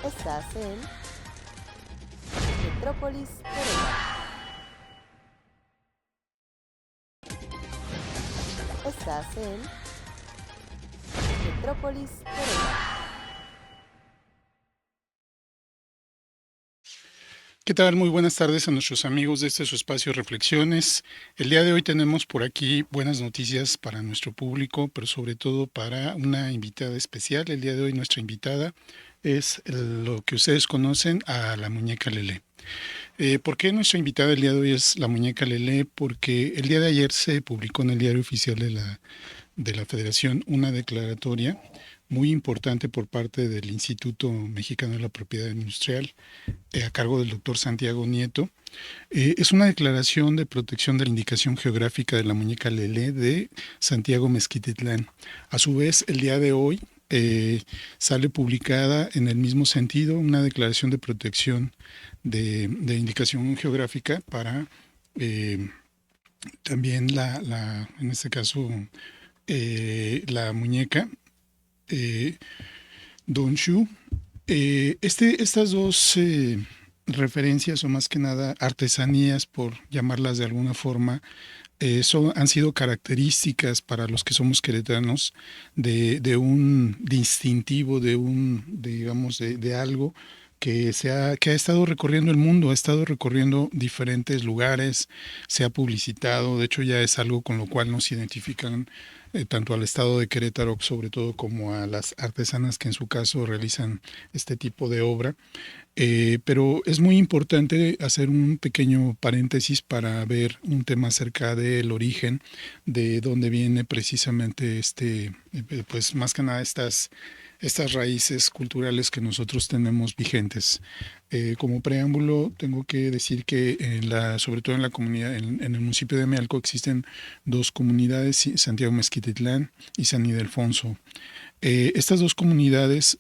Estás en Metrópolis Querétaro. Estás en Metrópolis Querétaro. ¿Qué tal? Muy buenas tardes a nuestros amigos de este su espacio Reflexiones. El día de hoy tenemos por aquí buenas noticias para nuestro público, pero sobre todo para una invitada especial. El día de hoy nuestra invitada es lo que ustedes conocen a la muñeca Lelé. ¿Por qué nuestra invitada el día de hoy es la muñeca Lelé? Porque el día de ayer se publicó en el Diario Oficial de la Federación una declaratoria muy importante por parte del Instituto Mexicano de la Propiedad Industrial, a cargo del doctor Santiago Nieto. Es una declaración de protección de la indicación geográfica de la muñeca Lelé de Santiago Mezquititlán. A su vez, el día de hoy sale publicada en el mismo sentido una declaración de protección de indicación geográfica para eh, también en este caso, la muñeca eh, Donshu. Estas dos referencias, o más que nada artesanías, por llamarlas de alguna forma, han sido características para los que somos queretanos de un distintivo, digamos, de algo que ha estado recorriendo el mundo, ha estado recorriendo diferentes lugares, se ha publicitado. De hecho ya es algo con lo cual nos identifican tanto al estado de Querétaro, sobre todo, como a las artesanas que en su caso realizan este tipo de obra. Pero es muy importante hacer un pequeño paréntesis para ver un tema acerca del origen, de dónde viene precisamente pues más que nada estas raíces culturales que nosotros tenemos vigentes. Como preámbulo, tengo que decir que sobre todo en la comunidad, en el municipio de Amealco, existen dos comunidades: Santiago Mezquititlán y San Ildefonso. Estas dos comunidades,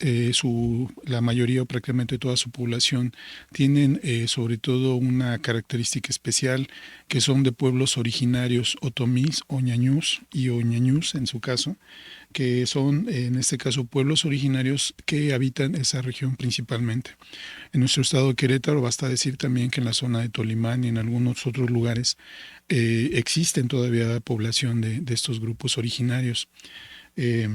la mayoría o prácticamente toda su población, tienen sobre todo una característica especial, que son de pueblos originarios otomís, oñañús y oñañús en su caso, que son en este caso pueblos originarios que habitan esa región principalmente. En nuestro estado de Querétaro basta decir también que en la zona de Tolimán y en algunos otros lugares existen todavía población de estos grupos originarios. Eh,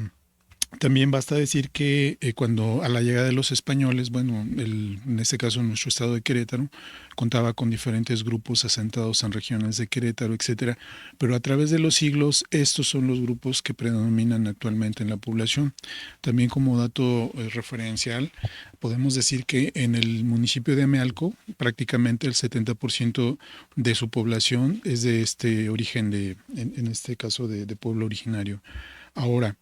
También basta decir que cuando a la llegada de los españoles, bueno, en este caso nuestro estado de Querétaro contaba con diferentes grupos asentados en regiones de Querétaro, etcétera, pero a través de los siglos estos son los grupos que predominan actualmente en la población. También, como dato referencial, podemos decir que en el municipio de Amealco prácticamente el 70% de su población es de este origen, en este caso, de pueblo originario. Ahora,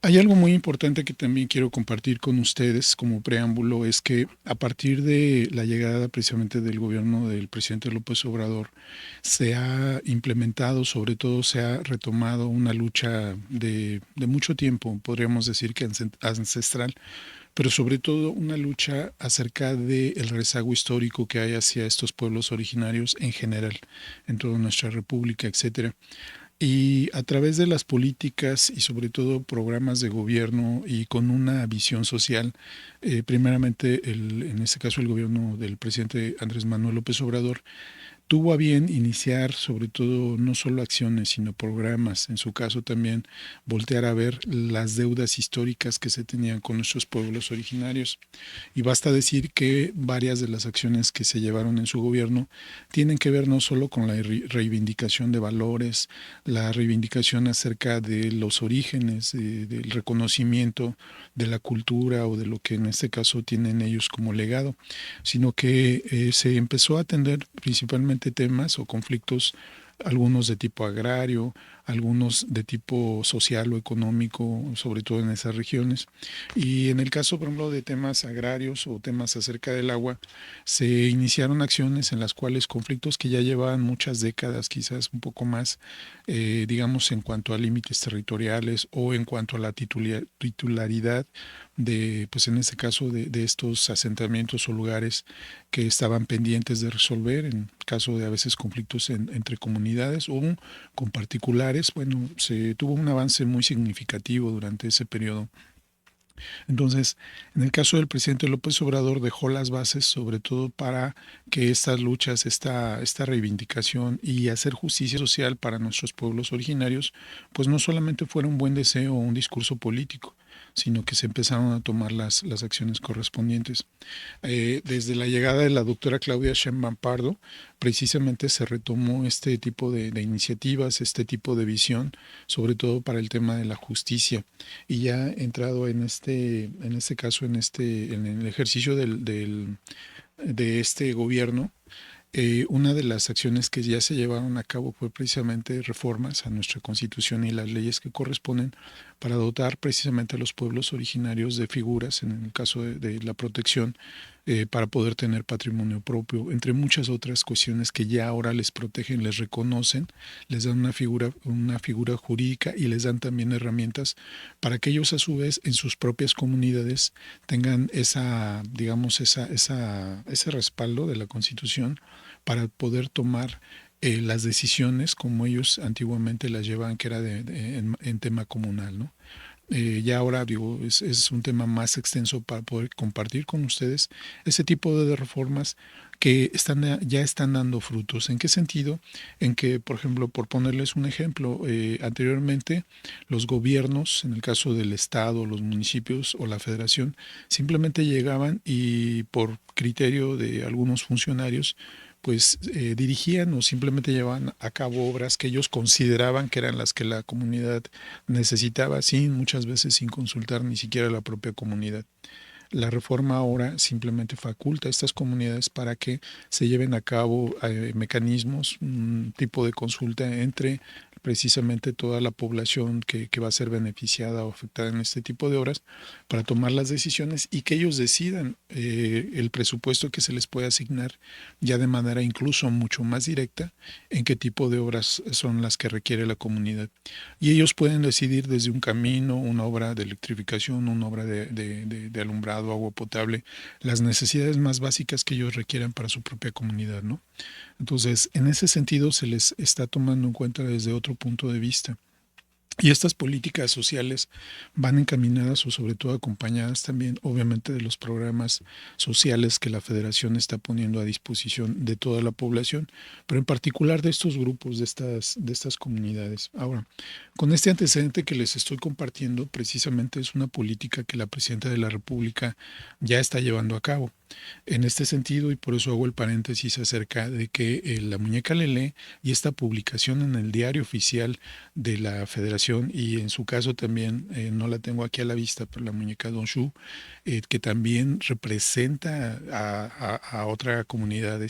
hay algo muy importante que también quiero compartir con ustedes como preámbulo: es que a partir de la llegada precisamente del gobierno del presidente López Obrador, se ha implementado, sobre todo se ha retomado una lucha de mucho tiempo, podríamos decir que ancestral, pero sobre todo una lucha acerca del rezago histórico que hay hacia estos pueblos originarios en general, en toda nuestra república, etcétera. Y a través de las políticas y sobre todo programas de gobierno y con una visión social, primeramente en este caso el gobierno del presidente Andrés Manuel López Obrador tuvo a bien iniciar sobre todo no solo acciones, sino programas. En su caso también voltear a ver las deudas históricas que se tenían con nuestros pueblos originarios. Y basta decir que varias de las acciones que se llevaron en su gobierno tienen que ver no solo con la reivindicación de valores, la reivindicación acerca de los orígenes, del reconocimiento de la cultura o de lo que en este caso tienen ellos como legado, sino que se empezó a atender principalmente temas o conflictos, algunos de tipo agrario, algunos de tipo social o económico, sobre todo en esas regiones. Y en el caso, por ejemplo, de temas agrarios o temas acerca del agua, se iniciaron acciones en las cuales conflictos que ya llevaban muchas décadas, quizás un poco más, digamos, en cuanto a límites territoriales o en cuanto a la titularidad pues en este caso, de estos asentamientos o lugares que estaban pendientes de resolver en caso de a veces conflictos entre comunidades o con particulares. Bueno, se tuvo un avance muy significativo durante ese periodo. Entonces, en el caso del presidente López Obrador dejó las bases sobre todo para que estas luchas, esta reivindicación y hacer justicia social para nuestros pueblos originarios, pues no solamente fuera un buen deseo o un discurso político, sino que se empezaron a tomar las acciones correspondientes. Desde la llegada de la doctora Claudia Sheinbaum Pardo, precisamente se retomó este tipo de iniciativas, este tipo de visión, sobre todo para el tema de la justicia. Y ya entrado en este caso, en el ejercicio de este gobierno, una de las acciones que ya se llevaron a cabo fue precisamente reformas a nuestra constitución y las leyes que corresponden para dotar precisamente a los pueblos originarios de figuras, en el caso de la protección, para poder tener patrimonio propio, entre muchas otras cuestiones que ya ahora les protegen, les reconocen, les dan una figura jurídica y les dan también herramientas para que ellos a su vez en sus propias comunidades tengan esa, digamos, ese respaldo de la Constitución para poder tomar las decisiones como ellos antiguamente las llevaban, que era en tema comunal, ¿no? Ya ahora digo, es un tema más extenso para poder compartir con ustedes ese tipo de reformas que ya están dando frutos. ¿En qué sentido? En que, por ejemplo, por ponerles un ejemplo, anteriormente los gobiernos, en el caso del Estado, los municipios o la federación, simplemente llegaban y por criterio de algunos funcionarios, pues dirigían o simplemente llevaban a cabo obras que ellos consideraban que eran las que la comunidad necesitaba, sin muchas veces sin consultar ni siquiera a la propia comunidad. La reforma ahora simplemente faculta a estas comunidades para que se lleven a cabo mecanismos, un tipo de consulta entre precisamente toda la población que va a ser beneficiada o afectada en este tipo de obras para tomar las decisiones y que ellos decidan el presupuesto que se les puede asignar ya de manera incluso mucho más directa en qué tipo de obras son las que requiere la comunidad. Y ellos pueden decidir desde un camino, una obra de electrificación, una obra de alumbrado, agua potable, las necesidades más básicas que ellos requieran para su propia comunidad, ¿no? Entonces, en ese sentido se les está tomando en cuenta desde otro punto de vista. Y estas políticas sociales van encaminadas o sobre todo acompañadas también, obviamente, de los programas sociales que la Federación está poniendo a disposición de toda la población, pero en particular de estos grupos, de estas comunidades. Ahora, con este antecedente que les estoy compartiendo, precisamente es una política que la Presidenta de la República ya está llevando a cabo. En este sentido, y por eso hago el paréntesis acerca de que la muñeca Lelé y esta publicación en el diario oficial de la Federación, y en su caso también, no la tengo aquí a la vista, pero la muñeca Donshu, que también representa a otra comunidad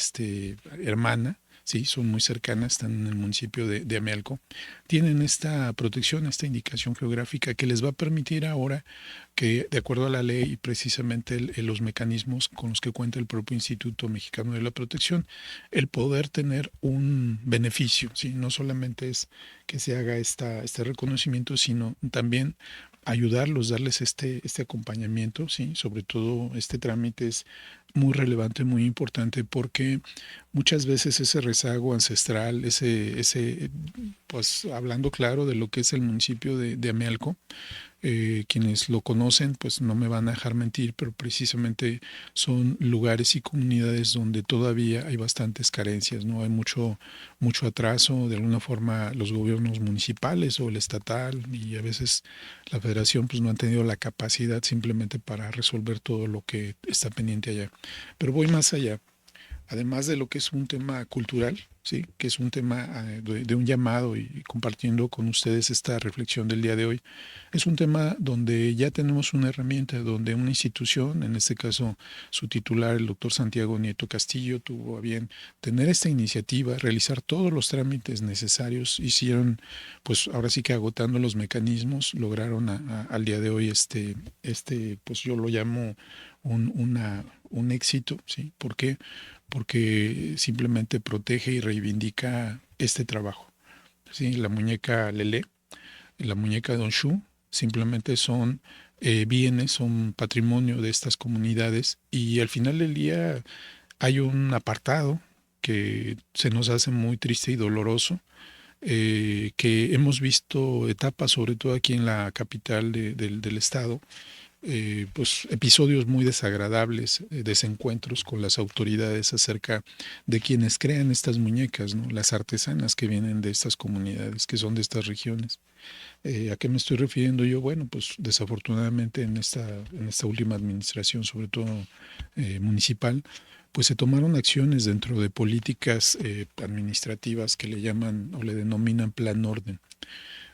hermana. Sí, son muy cercanas, están en el municipio de Amealco, tienen esta protección, esta indicación geográfica que les va a permitir ahora que, de acuerdo a la ley y precisamente los mecanismos con los que cuenta el propio Instituto Mexicano de la Protección, el poder tener un beneficio, ¿sí? No solamente es que se haga este reconocimiento, sino también ayudarlos, darles este acompañamiento, ¿sí? Sobre todo este trámite es muy relevante, muy importante, porque muchas veces ese rezago ancestral, pues hablando claro de lo que es el municipio de Amealco, quienes lo conocen, pues no me van a dejar mentir, pero precisamente son lugares y comunidades donde todavía hay bastantes carencias, ¿no? Hay mucho atraso, de alguna forma los gobiernos municipales o el estatal y a veces la federación pues no han tenido la capacidad simplemente para resolver todo lo que está pendiente allá. Pero voy más allá. Además de lo que es un tema cultural, ¿sí? Que es un tema de un llamado y compartiendo con ustedes esta reflexión del día de hoy, es un tema donde ya tenemos una herramienta, donde una institución, en este caso su titular, el doctor Santiago Nieto Castillo, tuvo a bien tener esta iniciativa, realizar todos los trámites necesarios, hicieron, pues ahora sí que agotando los mecanismos, lograron al día de hoy pues yo lo llamo un éxito, ¿sí? ¿Por qué? Porque simplemente protege y reivindica este trabajo. ¿Sí? La muñeca Lelé, la muñeca Donshu, simplemente son bienes, son patrimonio de estas comunidades y al final del día hay un apartado que se nos hace muy triste y doloroso, que hemos visto etapas, sobre todo aquí en la capital del estado, pues, episodios muy desagradables, desencuentros con las autoridades acerca de quienes crean estas muñecas, ¿no? Las artesanas que vienen de estas comunidades, que son de estas regiones. ¿A qué me estoy refiriendo yo? Bueno, pues desafortunadamente en esta última administración, sobre todo municipal, pues se tomaron acciones dentro de políticas administrativas que le llaman o le denominan plan orden.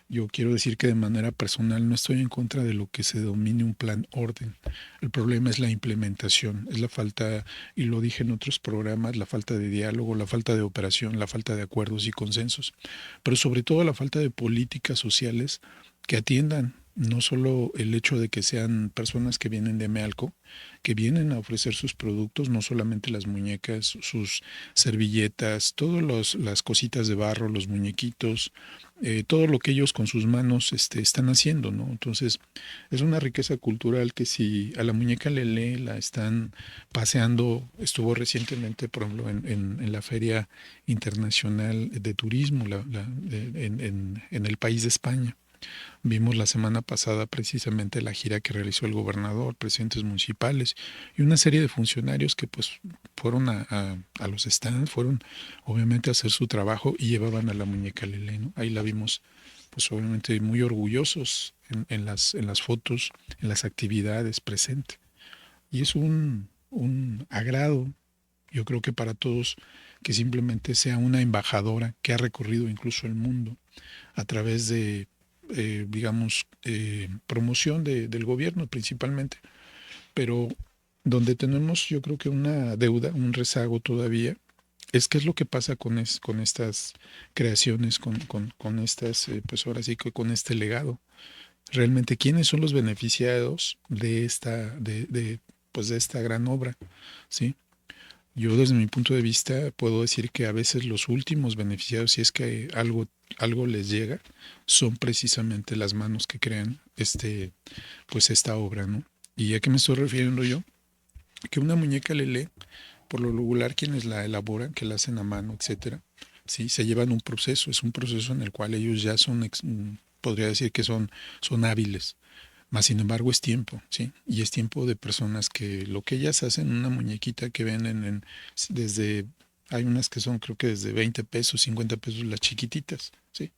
Yo quiero decir que de manera personal no estoy en contra de lo que se domine un plan orden. El problema es la implementación, es la falta, y lo dije en otros programas, la falta de diálogo, la falta de operación, la falta de acuerdos y consensos, pero sobre todo la falta de políticas sociales que atiendan no solo el hecho de que sean personas que vienen de Mealco, que vienen a ofrecer sus productos, no solamente las muñecas, sus servilletas, todas las cositas de barro, los muñequitos, todo lo que ellos con sus manos están haciendo, ¿no? Entonces, es una riqueza cultural que si a la muñeca Lele la están paseando, estuvo recientemente, por ejemplo, en la Feria Internacional de Turismo en el país de España. Vimos la semana pasada precisamente la gira que realizó el gobernador, presidentes municipales y una serie de funcionarios que pues fueron a los stands, fueron obviamente a hacer su trabajo y llevaban a la muñeca Lele, ¿no? Ahí la vimos pues obviamente muy orgullosos en las fotos, en las actividades presentes. Y es un agrado, yo creo que para todos, que simplemente sea una embajadora que ha recorrido incluso el mundo a través de digamos, promoción del gobierno principalmente, pero donde tenemos yo creo que una deuda, un rezago todavía, es qué es lo que pasa con estas creaciones, con estas, pues ahora sí que con este legado. Realmente, ¿quiénes son los beneficiados de pues de esta gran obra? ¿Sí? Yo desde mi punto de vista puedo decir que a veces los últimos beneficiados, si es que algo les llega, son precisamente las manos que crean pues esta obra, ¿no? ¿Y a qué me estoy refiriendo yo? Que una muñeca Lele, por lo regular quienes la elaboran, que la hacen a mano, etcétera, sí, se llevan un proceso, es un proceso en el cual ellos ya podría decir que son hábiles. Más sin embargo es tiempo, ¿sí? Y es tiempo de personas que lo que ellas hacen, una muñequita que venden desde, hay unas que son creo que desde 20 pesos, 50 pesos las chiquititas, ¿sí?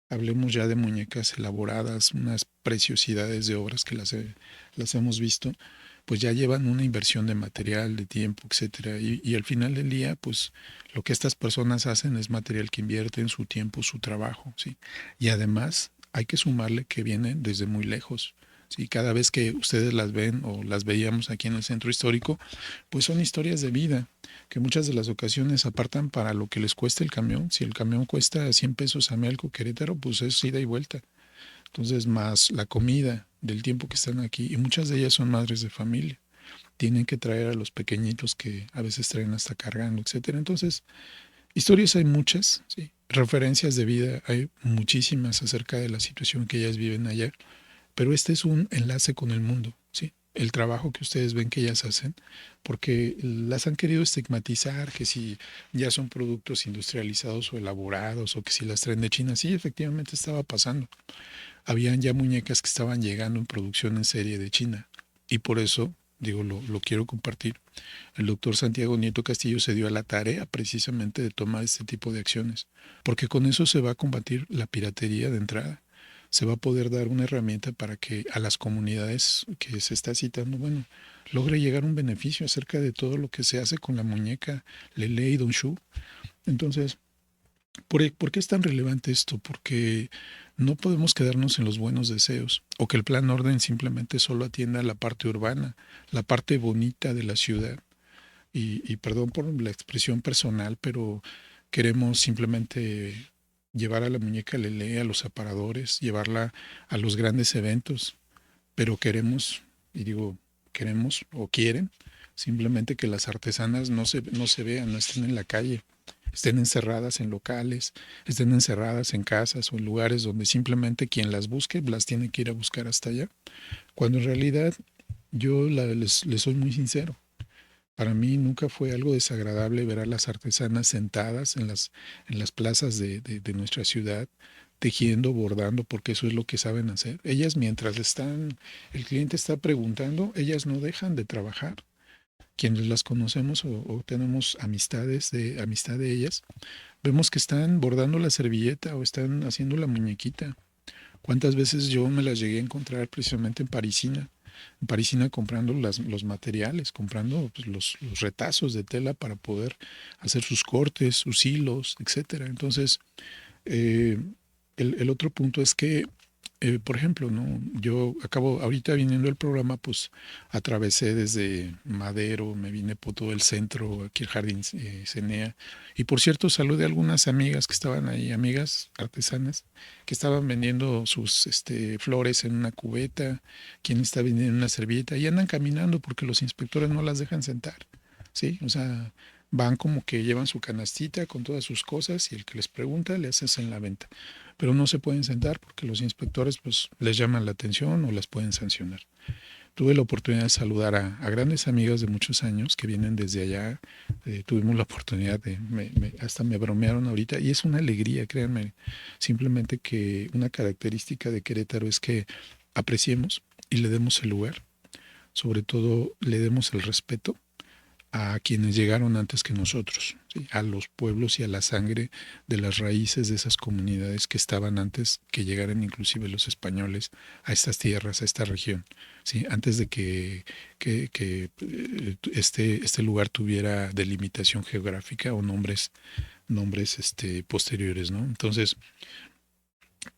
Hablemos ya de muñecas elaboradas, unas preciosidades de obras que las hemos visto, pues ya llevan una inversión de material, de tiempo, etcétera. Y al final del día, pues lo que estas personas hacen es material que invierten su tiempo, su trabajo, ¿sí? Y además hay que sumarle que vienen desde muy lejos. Sí, cada vez que ustedes las ven o las veíamos aquí en el centro histórico, pues son historias de vida que muchas de las ocasiones apartan para lo que les cuesta el camión. Si el camión cuesta 100 pesos a Melco, Querétaro, pues es ida y vuelta. Entonces, más la comida del tiempo que están aquí, y muchas de ellas son madres de familia. Tienen que traer a los pequeñitos que a veces traen hasta cargando, etcétera. Entonces, historias hay muchas, ¿sí? Referencias de vida hay muchísimas acerca de la situación que ellas viven allá, pero este es un enlace con el mundo, ¿sí? El trabajo que ustedes ven que ellas hacen, porque las han querido estigmatizar, que si ya son productos industrializados o elaborados, o que si las traen de China, sí, efectivamente estaba pasando. Habían ya muñecas que estaban llegando en producción en serie de China, y por eso, digo, lo quiero compartir. El doctor Santiago Nieto Castillo se dio a la tarea precisamente de tomar este tipo de acciones, porque con eso se va a combatir la piratería de entrada, se va a poder dar una herramienta para que a las comunidades que se está citando, bueno, logre llegar un beneficio acerca de todo lo que se hace con la muñeca Lele y Don Shu. Entonces, ¿por qué es tan relevante esto? Porque no podemos quedarnos en los buenos deseos o que el plan orden simplemente solo atienda a la parte urbana, la parte bonita de la ciudad. Y perdón por la expresión personal, pero queremos simplemente llevar a la muñeca Lele a los aparadores, llevarla a los grandes eventos, pero queremos, y digo, queremos o quieren, simplemente que las artesanas no se vean, no estén en la calle, estén encerradas en locales, estén encerradas en casas o en lugares donde simplemente quien las busque las tiene que ir a buscar hasta allá, cuando en realidad les soy muy sincero. Para mí nunca fue algo desagradable ver a las artesanas sentadas en las plazas de nuestra ciudad, tejiendo, bordando, porque eso es lo que saben hacer. Ellas mientras el cliente está preguntando, ellas no dejan de trabajar. Quienes las conocemos o tenemos amistad de ellas, vemos que están bordando la servilleta o están haciendo la muñequita. ¿Cuántas veces yo me las llegué a encontrar precisamente en Parisina comprando los materiales, comprando pues, los retazos de tela para poder hacer sus cortes, sus hilos, etcétera? Entonces, eh, el otro punto es que, por ejemplo, ¿no? Yo acabo, ahorita viniendo el programa, pues atravesé desde Madero, me vine por todo el centro, aquí el Jardín Cenea, y por cierto saludé a algunas amigas que estaban ahí, amigas artesanas, que estaban vendiendo sus flores en una cubeta, quien está vendiendo una servilleta, y andan caminando porque los inspectores no las dejan sentar, ¿sí? O sea, van como que llevan su canastita con todas sus cosas y el que les pregunta le hacen la venta, pero no se pueden sentar porque los inspectores pues les llaman la atención o las pueden sancionar. Tuve la oportunidad de saludar a grandes amigas de muchos años que vienen desde allá. Tuvimos la oportunidad hasta me bromearon ahorita y es una alegría, créanme. Simplemente que una característica de Querétaro es que apreciemos y le demos el lugar, sobre todo le demos el respeto a quienes llegaron antes que nosotros, ¿sí? A los pueblos y a la sangre de las raíces de esas comunidades que estaban antes que llegaran inclusive los españoles a estas tierras, a esta región, ¿sí? Antes de que este lugar tuviera delimitación geográfica o nombres posteriores, ¿no? Entonces,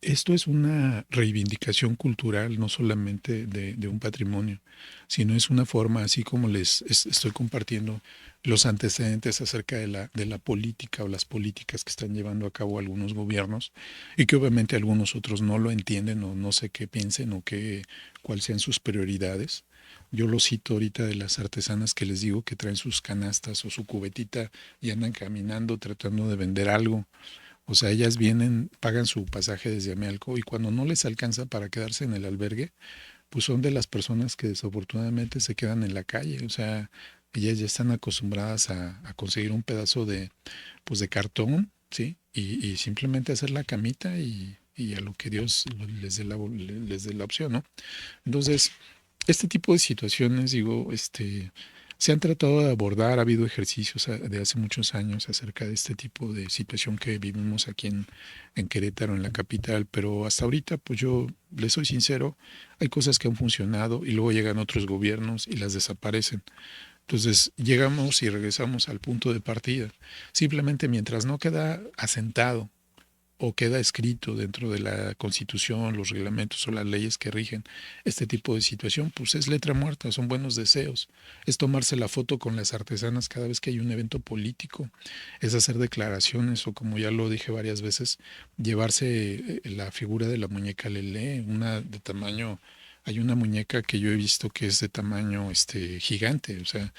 esto es una reivindicación cultural, no solamente de un patrimonio, sino es una forma, así como estoy compartiendo los antecedentes acerca de la política o las políticas que están llevando a cabo algunos gobiernos y que obviamente algunos otros no lo entienden o no sé qué piensen o cuáles sean sus prioridades. Yo lo cito ahorita de las artesanas que les digo que traen sus canastas o su cubetita y andan caminando tratando de vender algo. O sea, ellas vienen, pagan su pasaje desde Amealco y cuando no les alcanza para quedarse en el albergue, pues son de las personas que desafortunadamente se quedan en la calle. O sea, ellas ya están acostumbradas a conseguir un pedazo pues de cartón, ¿sí? Y simplemente hacer la camita y a lo que Dios les dé la opción, ¿no? Entonces, este tipo de situaciones, digo, se han tratado de abordar, ha habido ejercicios de hace muchos años acerca de este tipo de situación que vivimos aquí en Querétaro, en la capital, pero hasta ahorita, pues yo les soy sincero, hay cosas que han funcionado y luego llegan otros gobiernos y las desaparecen. Entonces llegamos y regresamos al punto de partida. Simplemente mientras no queda asentado o queda escrito dentro de la Constitución, los reglamentos o las leyes que rigen este tipo de situación, pues es letra muerta, son buenos deseos. Es tomarse la foto con las artesanas cada vez que hay un evento político, es hacer declaraciones o como ya lo dije varias veces, llevarse la figura de la muñeca Lelé, una de tamaño, hay una muñeca que yo he visto que es de tamaño gigante, o sea,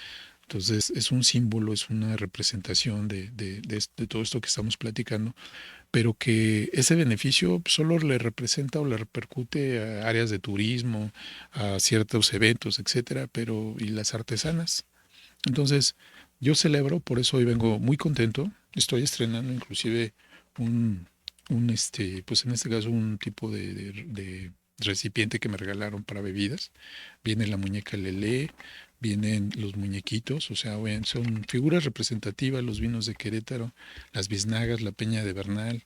entonces es un símbolo, es una representación de todo esto que estamos platicando, pero que ese beneficio solo le representa o le repercute a áreas de turismo, a ciertos eventos, etcétera, pero ¿y las artesanas? Entonces, yo celebro, por eso hoy vengo muy contento. Estoy estrenando inclusive un, pues en este caso un tipo de recipiente que me regalaron para bebidas. Viene la muñeca Lelé, vienen los muñequitos, o sea, son figuras representativas, los vinos de Querétaro, las biznagas, la peña de Bernal,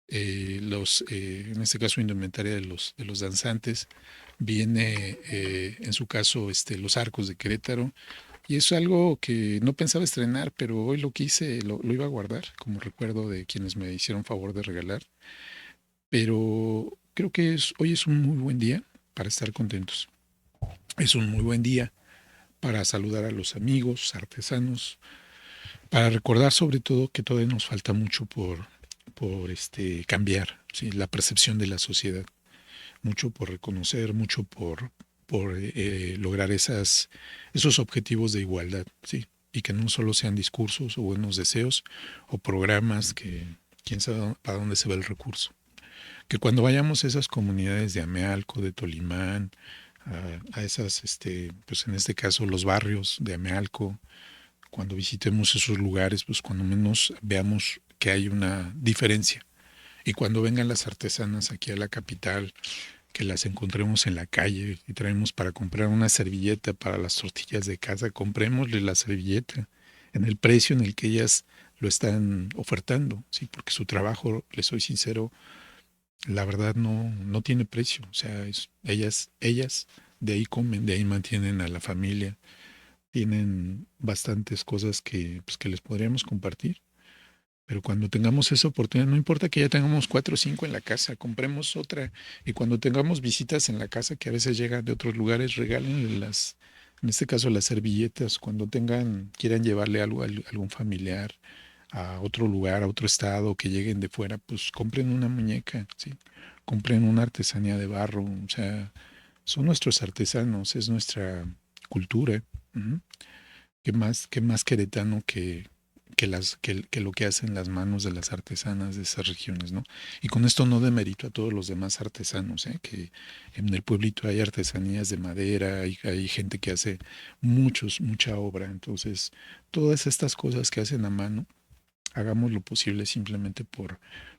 en este caso indumentaria de los danzantes, viene en su caso los arcos de Querétaro, y es algo que no pensaba estrenar, pero hoy lo quise, lo iba a guardar como recuerdo de quienes me hicieron favor de regalar, pero creo que hoy es un muy buen día para estar contentos. Es un muy buen día para saludar a los amigos, artesanos, para recordar sobre todo que todavía nos falta mucho por cambiar, ¿sí? La percepción de la sociedad, mucho por reconocer, mucho por lograr esos objetivos de igualdad, ¿sí? Y que no solo sean discursos o buenos deseos o programas que quién sabe para dónde se va el recurso. Que cuando vayamos a esas comunidades de Amealco, de Tolimán, a esas, pues en este caso los barrios de Amealco, cuando visitemos esos lugares, pues cuando menos veamos que hay una diferencia Y cuando vengan las artesanas aquí a la capital, que las encontremos en la calle y traemos para comprar una servilleta para las tortillas de casa, comprémosle la servilleta en el precio en el que ellas lo están ofertando, sí, porque su trabajo, les soy sincero, la verdad no tiene precio. O sea, ellas de ahí comen, de ahí mantienen a la familia, tienen bastantes cosas que, pues, que les podríamos compartir. Pero cuando tengamos esa oportunidad, no importa que ya tengamos cuatro o cinco en la casa, compremos otra. Y cuando tengamos visitas en la casa, que a veces llegan de otros lugares, regálenle en este caso las servilletas. Cuando quieran llevarle algo a algún familiar a otro lugar, a otro estado, que lleguen de fuera, pues compren una muñeca, ¿sí? Compren una artesanía de barro. O sea, son nuestros artesanos, es nuestra cultura. Ujú. Qué más queretano que lo que hacen las manos de las artesanas de esas regiones, ¿no? Y con esto no demerito a todos los demás artesanos, ¿eh? Que en el pueblito hay artesanías de madera, hay gente que hace mucha obra. Entonces, todas estas cosas que hacen a mano, hagamos lo posible simplemente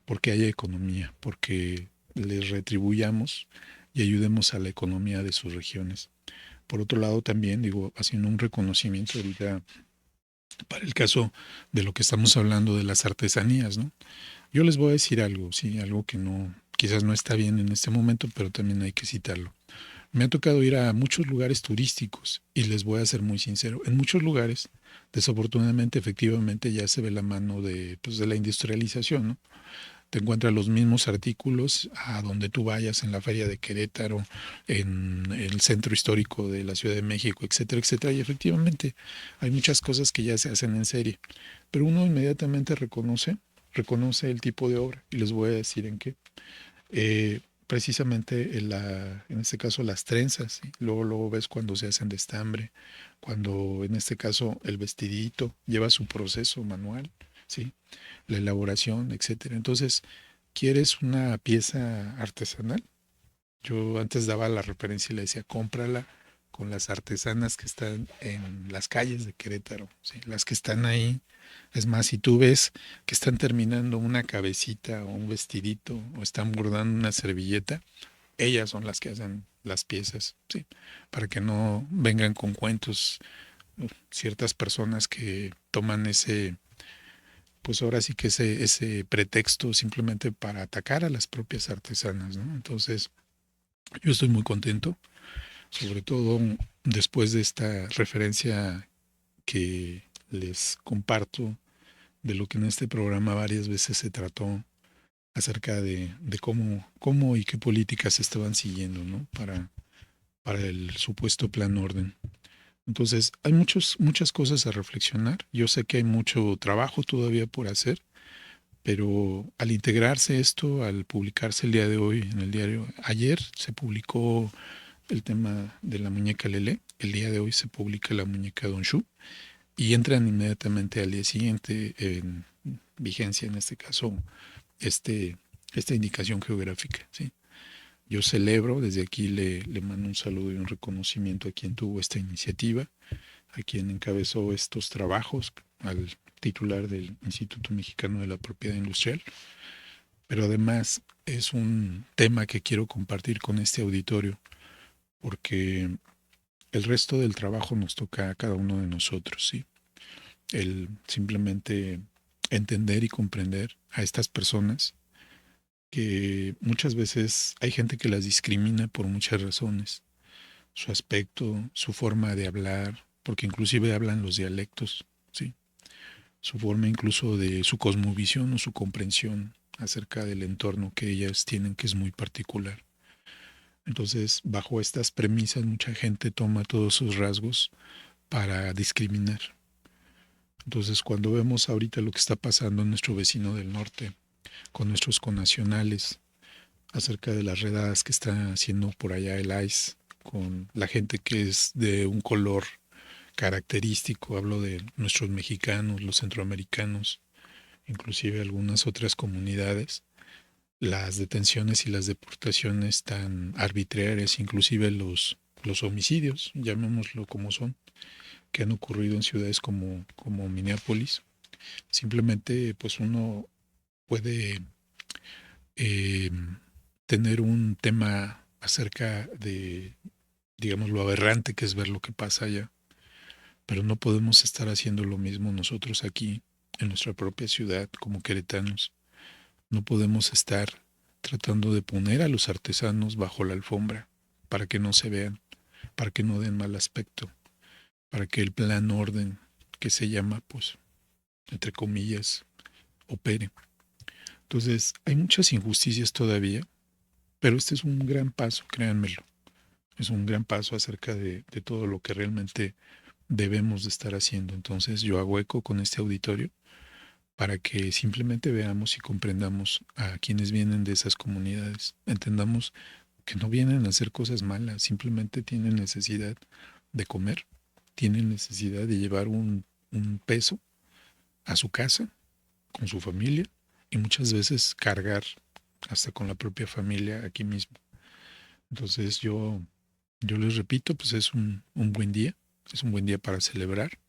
porque haya economía, porque les retribuyamos y ayudemos a la economía de sus regiones. Por otro lado, también digo, haciendo un reconocimiento ahorita para el caso de lo que estamos hablando de las artesanías, ¿no? Yo les voy a decir algo, sí, algo que no, quizás no está bien en este momento, pero también hay que citarlo. Me ha tocado ir a muchos lugares turísticos y les voy a ser muy sincero, en muchos lugares, desafortunadamente, efectivamente, ya se ve la mano de, pues, de la industrialización, ¿no? Te encuentras los mismos artículos a donde tú vayas, en la feria de Querétaro, en el centro histórico de la Ciudad de México, etcétera, etcétera. Y efectivamente hay muchas cosas que ya se hacen en serie, pero uno inmediatamente reconoce el tipo de obra. Y les voy a decir en qué. Precisamente en este caso las trenzas, ¿sí? Luego ves cuando se hacen de estambre, cuando en este caso el vestidito lleva su proceso manual, ¿sí? La elaboración, etcétera. Entonces, ¿quieres una pieza artesanal? Yo antes daba la referencia y le decía, cómprala con las artesanas que están en las calles de Querétaro, ¿sí? Las que están ahí. Es más, si tú ves que están terminando una cabecita o un vestidito o están bordando una servilleta, ellas son las que hacen las piezas, ¿sí? Para que no vengan con cuentos ciertas personas que toman pues ahora sí que ese pretexto simplemente para atacar a las propias artesanas, ¿no? Entonces, yo estoy muy contento, sobre todo después de esta referencia que les comparto de lo que en este programa varias veces se trató acerca de cómo y qué políticas se estaban siguiendo, ¿no? Para el supuesto plan orden. Entonces, hay muchas cosas a reflexionar. Yo sé que hay mucho trabajo todavía por hacer, pero al integrarse esto, al publicarse el día de hoy en el diario, ayer se publicó el tema de la muñeca Lele, el día de hoy se publica la muñeca Don Shu y entran inmediatamente al día siguiente en vigencia, en este caso, este, esta indicación geográfica, ¿sí? Yo celebro, desde aquí le mando un saludo y un reconocimiento a quien tuvo esta iniciativa, a quien encabezó estos trabajos, al titular del Instituto Mexicano de la Propiedad Industrial, pero además es un tema que quiero compartir con este auditorio, porque el resto del trabajo nos toca a cada uno de nosotros, ¿sí? El simplemente entender y comprender a estas personas que muchas veces hay gente que las discrimina por muchas razones, su aspecto, su forma de hablar, porque inclusive hablan los dialectos, ¿sí? Su forma incluso de su cosmovisión o su comprensión acerca del entorno que ellas tienen, que es muy particular. Entonces, bajo estas premisas, mucha gente toma todos sus rasgos para discriminar. Entonces, cuando vemos ahorita lo que está pasando en nuestro vecino del norte, con nuestros connacionales, acerca de las redadas que está haciendo por allá el ICE, con la gente que es de un color característico, hablo de nuestros mexicanos, los centroamericanos, inclusive algunas otras comunidades, las detenciones y las deportaciones tan arbitrarias, inclusive los homicidios, llamémoslo como son, que han ocurrido en ciudades como Minneapolis. Simplemente pues uno puede eh, tener un tema acerca de, digamos, lo aberrante que es ver lo que pasa allá, pero no podemos estar haciendo lo mismo nosotros aquí en nuestra propia ciudad como queretanos. No podemos estar tratando de poner a los artesanos bajo la alfombra para que no se vean, para que no den mal aspecto, para que el plan orden que se llama, pues, entre comillas, opere. Entonces, hay muchas injusticias todavía, pero este es un gran paso, créanmelo. Es un gran paso acerca de todo lo que realmente debemos de estar haciendo. Entonces, yo hago eco con este auditorio para que simplemente veamos y comprendamos a quienes vienen de esas comunidades. Entendamos que no vienen a hacer cosas malas, simplemente tienen necesidad de comer, tienen necesidad de llevar un peso a su casa, con su familia, y muchas veces cargar hasta con la propia familia aquí mismo. Entonces yo les repito, pues es un buen día, es un buen día para celebrar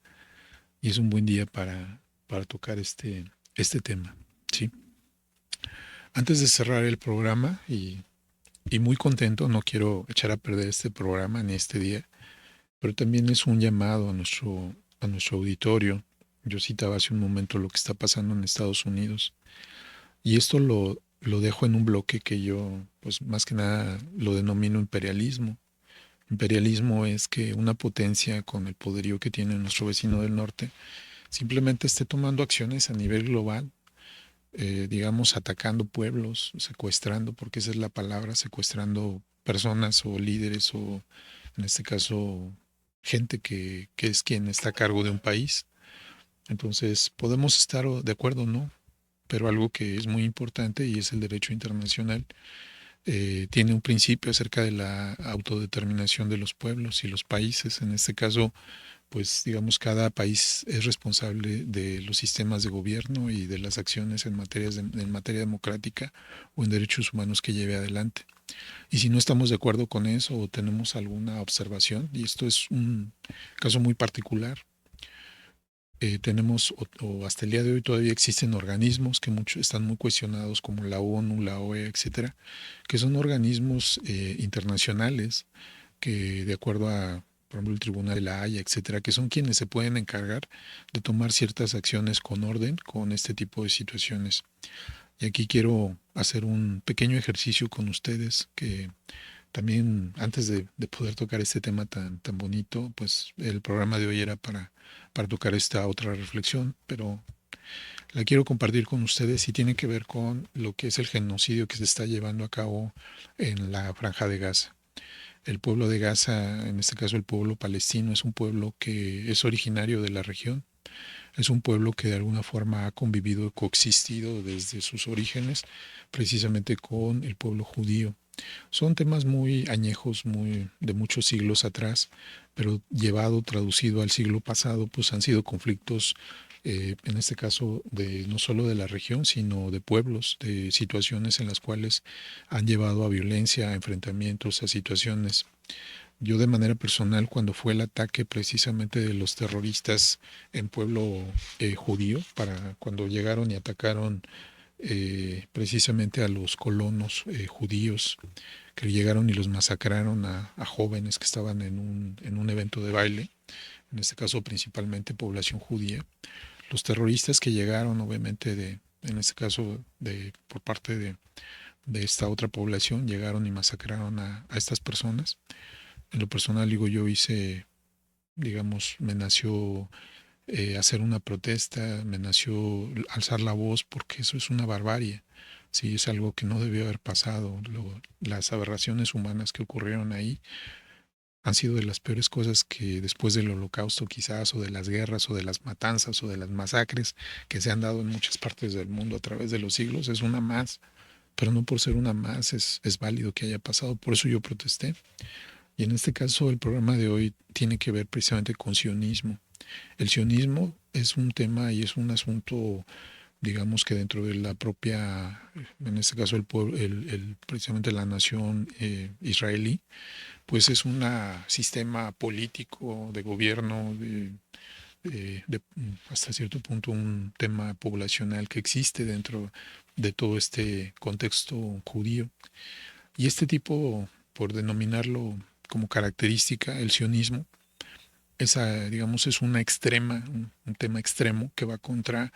y es un buen día para tocar este tema. ¿Sí? Antes de cerrar el programa y muy contento, no quiero echar a perder este programa ni este día, pero también es un llamado a nuestro auditorio. Yo citaba hace un momento lo que está pasando en Estados Unidos y esto lo dejo en un bloque que yo, pues más que nada, lo denomino imperialismo. Imperialismo es que una potencia con el poderío que tiene nuestro vecino del norte simplemente esté tomando acciones a nivel global, digamos, atacando pueblos, secuestrando, porque esa es la palabra, secuestrando personas o líderes o, en este caso, gente que es quien está a cargo de un país. Entonces, podemos estar de acuerdo o no, pero algo que es muy importante y es el derecho internacional, tiene un principio acerca de la autodeterminación de los pueblos y los países. En este caso, pues digamos, cada país es responsable de los sistemas de gobierno y de las acciones en materia democrática o en derechos humanos que lleve adelante. Y si no estamos de acuerdo con eso o tenemos alguna observación, y esto es un caso muy particular, tenemos o hasta el día de hoy todavía existen organismos que están muy cuestionados como la ONU, la OEA, etcétera, que son organismos internacionales que de acuerdo a, por ejemplo, el Tribunal de la Haya, etcétera, que son quienes se pueden encargar de tomar ciertas acciones con orden con este tipo de situaciones. Y aquí quiero hacer un pequeño ejercicio con ustedes que también antes de poder tocar este tema tan bonito, pues el programa de hoy era para tocar esta otra reflexión, pero la quiero compartir con ustedes y tiene que ver con lo que es el genocidio que se está llevando a cabo en la Franja de Gaza. El pueblo de Gaza, en este caso el pueblo palestino, es un pueblo que es originario de la región, es un pueblo que de alguna forma ha convivido, coexistido desde sus orígenes, precisamente con el pueblo judío. Son temas muy añejos, muy de muchos siglos atrás, pero llevado, traducido al siglo pasado, pues han sido conflictos, en este caso, de no solo de la región, sino de pueblos, de situaciones en las cuales han llevado a violencia, a enfrentamientos, a situaciones. Yo de manera personal, cuando fue el ataque precisamente de los terroristas en pueblo judío, para cuando llegaron y atacaron precisamente a los colonos judíos que llegaron y los masacraron a jóvenes que estaban en un evento de baile, en este caso principalmente población judía. Los terroristas que llegaron, obviamente, en este caso por parte de esta otra población, llegaron y masacraron a estas personas. En lo personal, digo, yo hice, digamos, me nació hacer una protesta, me nació alzar la voz porque eso es una barbarie. Sí, es algo que no debió haber pasado. Las aberraciones humanas que ocurrieron ahí han sido de las peores cosas que después del holocausto quizás, o de las guerras, o de las matanzas, o de las masacres que se han dado en muchas partes del mundo a través de los siglos. Es una más, pero no por ser una más es válido que haya pasado. Por eso yo protesté. Y en este caso el programa de hoy tiene que ver precisamente con sionismo. El sionismo es un tema y es un asunto, digamos que dentro de la propia, en este caso el pueblo, precisamente la nación israelí, pues es un sistema político de gobierno hasta cierto punto un tema poblacional que existe dentro de todo este contexto judío. Y este tipo, por denominarlo como característica, el sionismo, digamos, es una extrema, un tema extremo que va contra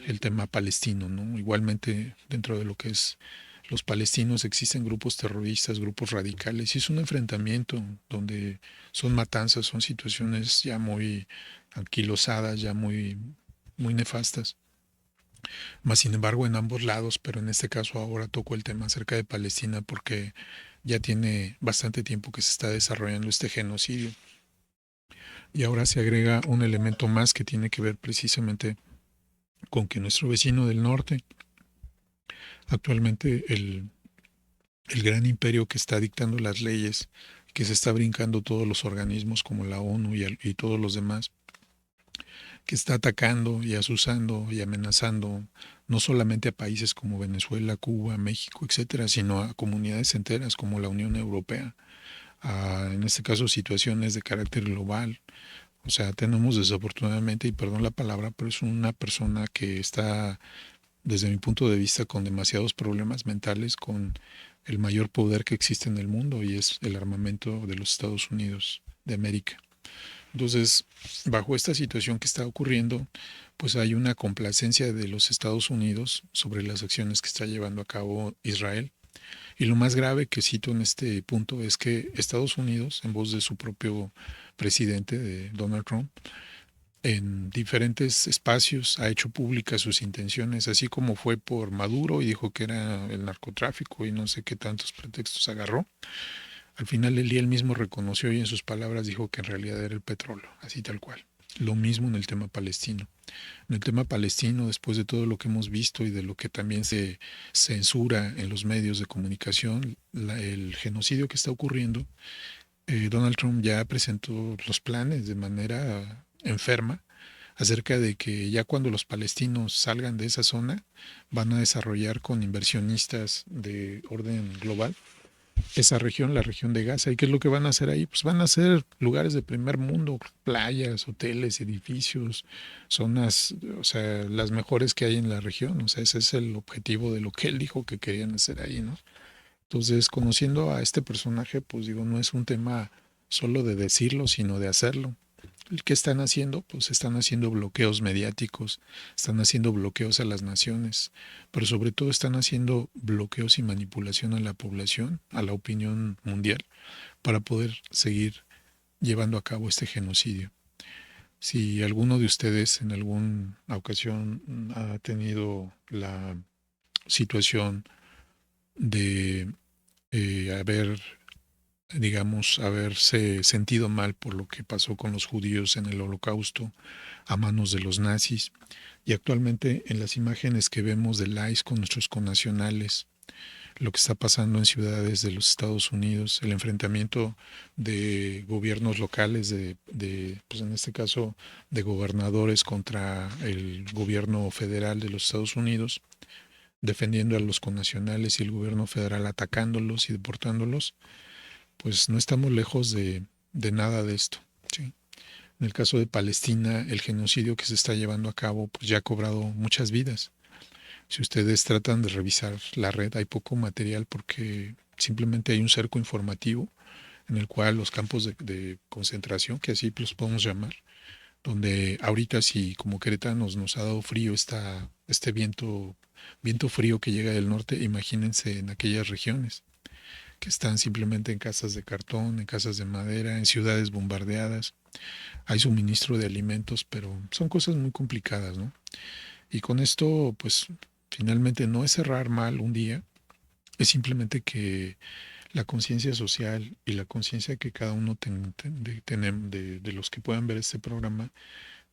el tema palestino, ¿no? Igualmente, dentro de lo que es los palestinos existen grupos terroristas, grupos radicales, y es un enfrentamiento donde son matanzas, son situaciones ya muy anquilosadas, ya muy nefastas. Más sin embargo, en ambos lados, pero en este caso ahora toco el tema acerca de Palestina porque ya tiene bastante tiempo que se está desarrollando este genocidio. Y ahora se agrega un elemento más que tiene que ver precisamente con que nuestro vecino del norte, actualmente el gran imperio que está dictando las leyes, que se está brincando todos los organismos como la ONU y todos los demás, que está atacando y asusando y amenazando no solamente a países como Venezuela, Cuba, México, etcétera, sino a comunidades enteras como la Unión Europea, en este caso situaciones de carácter global. O sea, tenemos desafortunadamente, y perdón la palabra, pero es una persona que está, desde mi punto de vista, con demasiados problemas mentales, con el mayor poder que existe en el mundo y es el armamento de los Estados Unidos de América. Entonces, bajo esta situación que está ocurriendo, pues hay una complacencia de los Estados Unidos sobre las acciones que está llevando a cabo Israel. Y lo más grave que cito en este punto es que Estados Unidos, en voz de su propio presidente, de Donald Trump, en diferentes espacios ha hecho públicas sus intenciones, así como fue por Maduro y dijo que era el narcotráfico y no sé qué tantos pretextos agarró. Al final el día él mismo reconoció y en sus palabras dijo que en realidad era el petróleo, así tal cual. Lo mismo en el tema palestino. En el tema palestino, después de todo lo que hemos visto y de lo que también se censura en los medios de comunicación, el genocidio que está ocurriendo, Donald Trump ya presentó los planes de manera enferma acerca de que ya cuando los palestinos salgan de esa zona, van a desarrollar con inversionistas de orden global esa región, la región de Gaza. ¿Y qué es lo que van a hacer ahí? Pues van a ser lugares de primer mundo, playas, hoteles, edificios, zonas, o sea, las mejores que hay en la región. O sea, ese es el objetivo de lo que él dijo que querían hacer ahí, ¿no? Entonces, conociendo a este personaje, pues digo, no es un tema solo de decirlo, sino de hacerlo. ¿Qué están haciendo? Pues están haciendo bloqueos mediáticos, están haciendo bloqueos a las naciones, pero sobre todo están haciendo bloqueos y manipulación a la población, a la opinión mundial, para poder seguir llevando a cabo este genocidio. Si alguno de ustedes en alguna ocasión ha tenido la situación de haberse sentido mal por lo que pasó con los judíos en el Holocausto a manos de los nazis, y actualmente en las imágenes que vemos del ICE con nuestros connacionales, lo que está pasando en ciudades de los Estados Unidos, el enfrentamiento de gobiernos locales, pues en este caso de gobernadores contra el gobierno federal de los Estados Unidos, defendiendo a los connacionales y el gobierno federal atacándolos y deportándolos, pues no estamos lejos de nada de esto. ¿Sí? En el caso de Palestina, el genocidio que se está llevando a cabo pues ya ha cobrado muchas vidas. Si ustedes tratan de revisar la red, hay poco material porque simplemente hay un cerco informativo en el cual los campos de concentración, que así los podemos llamar, donde ahorita si como queretanos nos ha dado frío este viento frío que llega del norte, imagínense en aquellas regiones que están simplemente en casas de cartón, en casas de madera, en ciudades bombardeadas. Hay suministro de alimentos, pero son cosas muy complicadas, ¿no? Y con esto, pues finalmente no es cerrar mal un día, es simplemente que la conciencia social y la conciencia que cada uno tenemos de los que puedan ver este programa,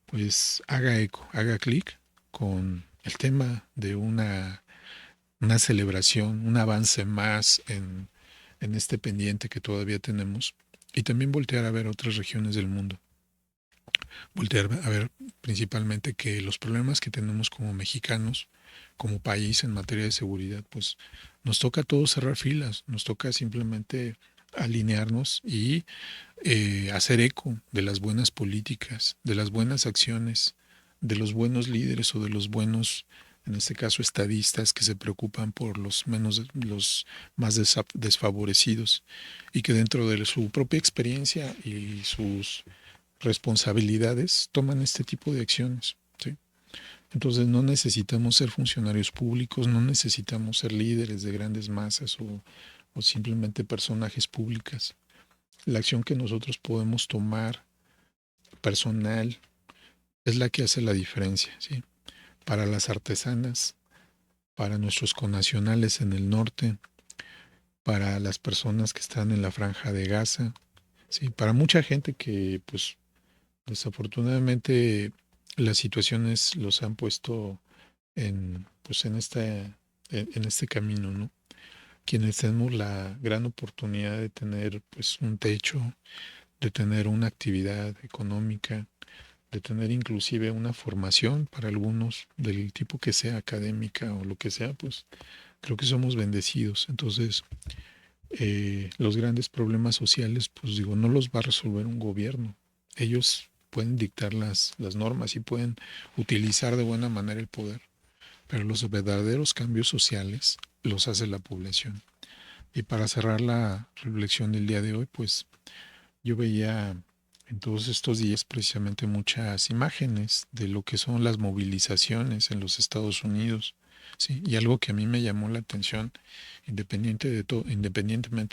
pues haga eco, haga clic con el tema de una celebración, un avance más en este pendiente que todavía tenemos, y también voltear a ver otras regiones del mundo. Voltear a ver principalmente que los problemas que tenemos como mexicanos, como país en materia de seguridad, pues nos toca a todos cerrar filas, nos toca simplemente alinearnos y hacer eco de las buenas políticas, de las buenas acciones, de los buenos líderes o de los buenos, en este caso, estadistas que se preocupan por los más desfavorecidos y que dentro de su propia experiencia y sus responsabilidades toman este tipo de acciones. ¿Sí? Entonces no necesitamos ser funcionarios públicos, no necesitamos ser líderes de grandes masas o simplemente personajes públicas. La acción que nosotros podemos tomar personal es la que hace la diferencia, ¿sí? Para las artesanas, para nuestros connacionales en el norte, para las personas que están en la franja de Gaza, ¿sí? Para mucha gente que, pues, desafortunadamente las situaciones los han puesto pues, en este camino, ¿no? Quienes tenemos la gran oportunidad de tener, pues, un techo, de tener una actividad económica, de tener inclusive una formación para algunos del tipo que sea académica o lo que sea, pues creo que somos bendecidos. Entonces, los grandes problemas sociales, pues digo, no los va a resolver un gobierno. Ellos pueden dictar las normas y pueden utilizar de buena manera el poder, pero los verdaderos cambios sociales los hace la población. Y para cerrar la reflexión del día de hoy, pues yo veía en todos estos días precisamente muchas imágenes de lo que son las movilizaciones en los Estados Unidos, ¿sí? Y algo que a mí me llamó la atención, independientemente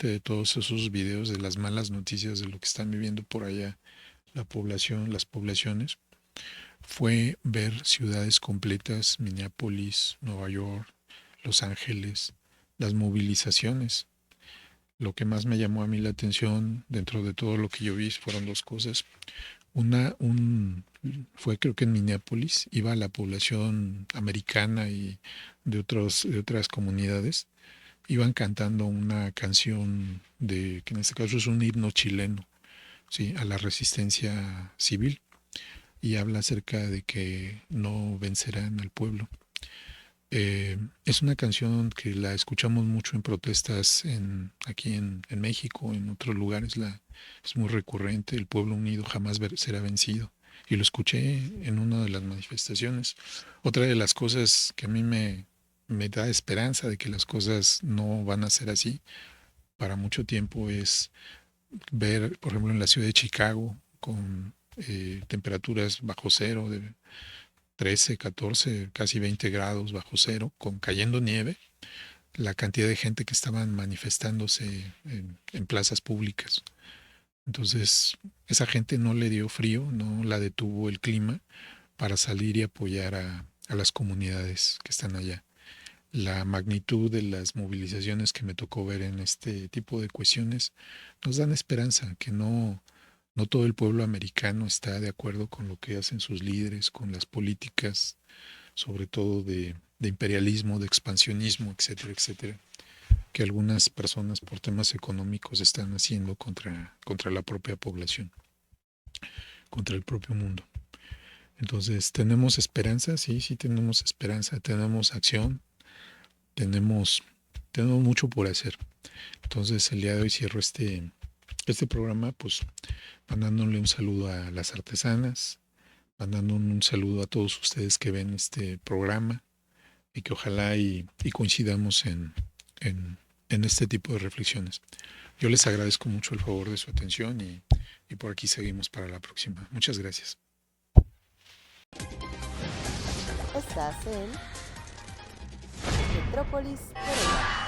de todos esos videos de las malas noticias de lo que están viviendo por allá la población, las poblaciones, fue ver ciudades completas, Minneapolis, Nueva York, Los Ángeles, las movilizaciones. Lo que más me llamó a mí la atención dentro de todo lo que yo vi fueron dos cosas. Fue creo que en Minneapolis, iba la población americana y de otras comunidades, iban cantando una canción que en este caso es un himno chileno, ¿sí? A la resistencia civil y habla acerca de que no vencerán al pueblo. Es una canción que la escuchamos mucho en protestas aquí en México, en otros lugares, es muy recurrente, el pueblo unido jamás será vencido. Y lo escuché en una de las manifestaciones. Otra de las cosas que a mí me da esperanza de que las cosas no van a ser así para mucho tiempo es ver, por ejemplo, en la ciudad de Chicago, con temperaturas bajo cero, de 13, 14, casi 20 grados bajo cero, con cayendo nieve, la cantidad de gente que estaban manifestándose en plazas públicas. Entonces, esa gente no le dio frío, no la detuvo el clima para salir y apoyar a las comunidades que están allá. La magnitud de las movilizaciones que me tocó ver en este tipo de cuestiones nos dan esperanza que no todo el pueblo americano está de acuerdo con lo que hacen sus líderes, con las políticas, sobre todo de imperialismo, de expansionismo, etcétera, etcétera, que algunas personas por temas económicos están haciendo contra la propia población, contra el propio mundo. Entonces, ¿tenemos esperanza? Sí, sí tenemos esperanza, tenemos acción, tenemos mucho por hacer. Entonces, el día de hoy cierro este programa, pues mandándole un saludo a las artesanas, mandando un saludo a todos ustedes que ven este programa y que ojalá y coincidamos en este tipo de reflexiones. Yo les agradezco mucho el favor de su atención y por aquí seguimos para la próxima. Muchas gracias. Estás en Metrópolis Corea.